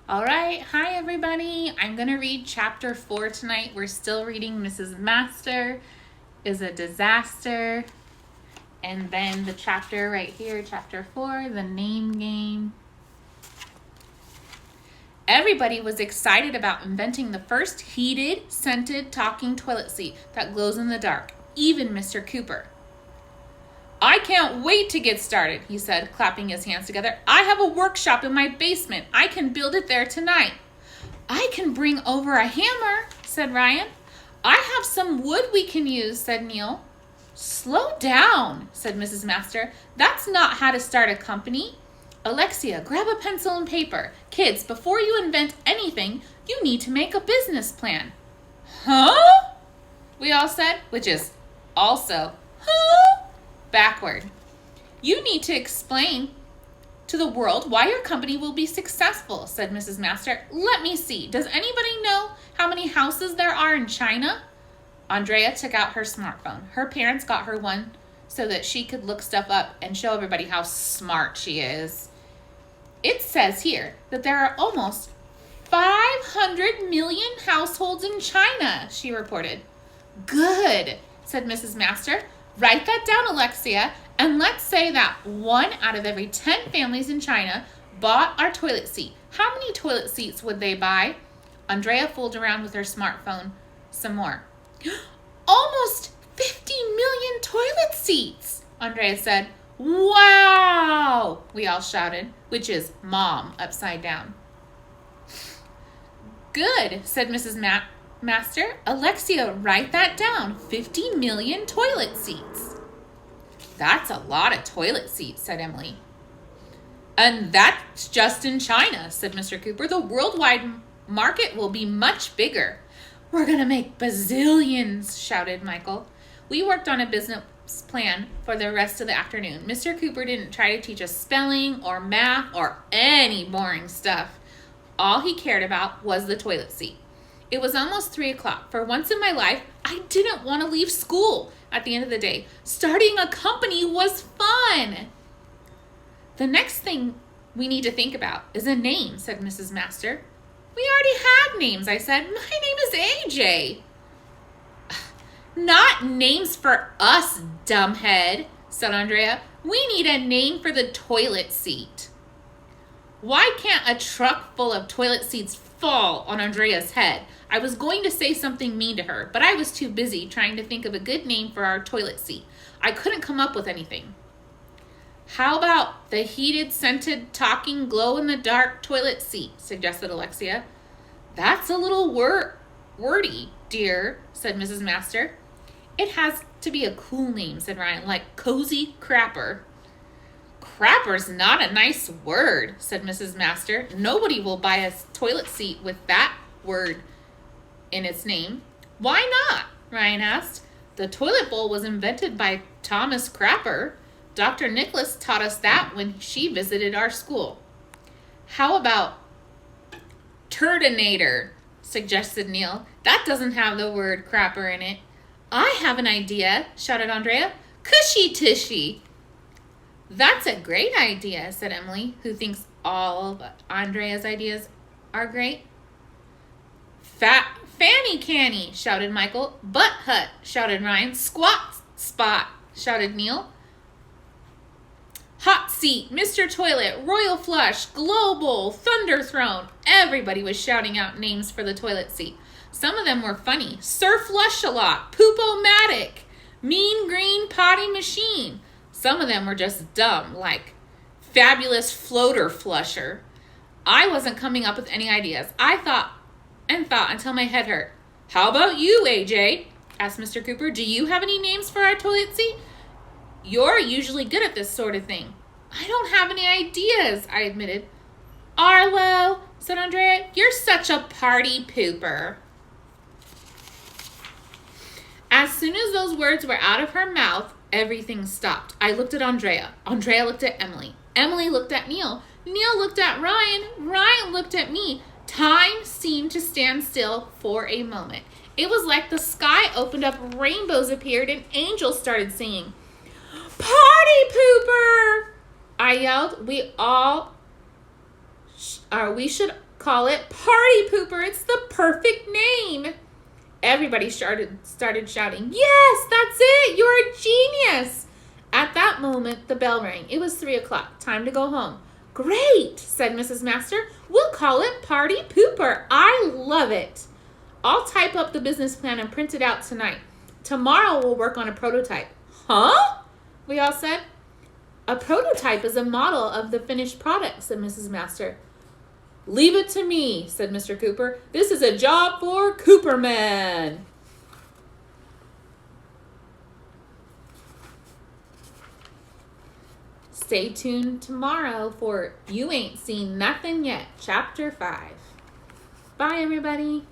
All right, hi everybody. I'm going to read chapter 4 tonight. We're still reading Mrs. Master is a Disaster. And then the chapter right here, chapter 4, the name game. Everybody was excited about inventing the first heated, scented, talking toilet seat that glows in the dark, even Mr. Cooper. I can't wait to get started, he said, clapping his hands together. I have a workshop in my basement. I can build it there tonight. I can bring over a hammer, said Ryan. I have some wood we can use, said Neil. Slow down, said Mrs. Master. That's not how to start a company. Alexia, grab a pencil and paper. Kids, before you invent anything, you need to make a business plan. Huh? We all said, which is also, huh? Backward. You need to explain to the world why your company will be successful, said Mrs. Master. Let me see. Does anybody know how many houses there are in China? Andrea took out her smartphone. Her parents got her one so that she could look stuff up and show everybody how smart she is. It says here that there are almost 500 million households in China, she reported. Good, said Mrs. Master. Write that down, Alexia, and let's say that 1 out of every 10 families in China bought our toilet seat. How many toilet seats would they buy? Andrea fooled around with her smartphone some more. Almost 50 million toilet seats, Andrea said. Wow, we all shouted, which is Mom upside down. Good, said Mrs. Master. Alexia, write that down. 50 million toilet seats. That's a lot of toilet seats, said Emily. And that's just in China, said Mr. Cooper. The worldwide market will be much bigger. We're going to make bazillions, shouted Michael. We worked on a business plan for the rest of the afternoon. Mr. Cooper didn't try to teach us spelling or math or any boring stuff. All he cared about was the toilet seat. It was almost 3 o'clock. For once in my life, I didn't want to leave school at the end of the day. Starting a company was fun. The next thing we need to think about is a name, said Mrs. Master. We already have names, I said. My name is AJ. Not names for us, dumbhead, said Andrea. We need a name for the toilet seat. Why can't a truck full of toilet seats fall on Andrea's head? I was going to say something mean to her, but I was too busy trying to think of a good name for our toilet seat. I couldn't come up with anything. How about the heated, scented, talking, glow-in-the-dark toilet seat, suggested Alexia. That's a little wordy, dear, said Mrs. Master. It has to be a cool name, said Ryan, like Cozy Crapper. Crapper's not a nice word, said Mrs. Master. Nobody will buy a toilet seat with that word in its name. Why not? Ryan asked. The toilet bowl was invented by Thomas Crapper. Dr. Nicholas taught us that when she visited our school. How about Turdinator, suggested Neil. That doesn't have the word crapper in it. I have an idea, shouted Andrea. Cushy tushy. That's a great idea, said Emily, who thinks all of Andrea's ideas are great. Fanny Canny, shouted Michael. Butt hut, shouted Ryan. Squat spot, shouted Neil. Hot seat, Mr. Toilet, Royal Flush, Global, Thunder Throne. Everybody was shouting out names for the toilet seat. Some of them were funny. Sir Flush-a-Lot, Poop-O-Matic, Mean Green Potty Machine. Some of them were just dumb, like Fabulous Floater Flusher. I wasn't coming up with any ideas. I thought until my head hurt. How about you, AJ? Asked Mr. Cooper. Do you have any names for our toilet seat? You're usually good at this sort of thing. I don't have any ideas, I admitted. Arlo, said Andrea, you're such a party pooper. As soon as those words were out of her mouth, everything stopped. I looked at Andrea. Andrea looked at Emily. Emily looked at Neil. Neil looked at Ryan. Ryan looked at me. Time seemed to stand still for a moment. It was like the sky opened up, rainbows appeared, and angels started singing. Party pooper! I yelled. We should Call it Party Pooper. It's the perfect name. Everybody started shouting, yes, that's it. You're a genius. At that moment, the bell rang. It was 3 o'clock. Time to go home. Great, said Mrs. Master. We'll call it Party Pooper. I love it. I'll type up the business plan and print it out tonight. Tomorrow we'll work on a prototype. Huh? We all said. A prototype is a model of the finished product, said Mrs. Master. Leave it to me, said Mr. Cooper. This is a job for Cooperman. Stay tuned tomorrow for You Ain't Seen Nothing Yet, Chapter 5. Bye, everybody.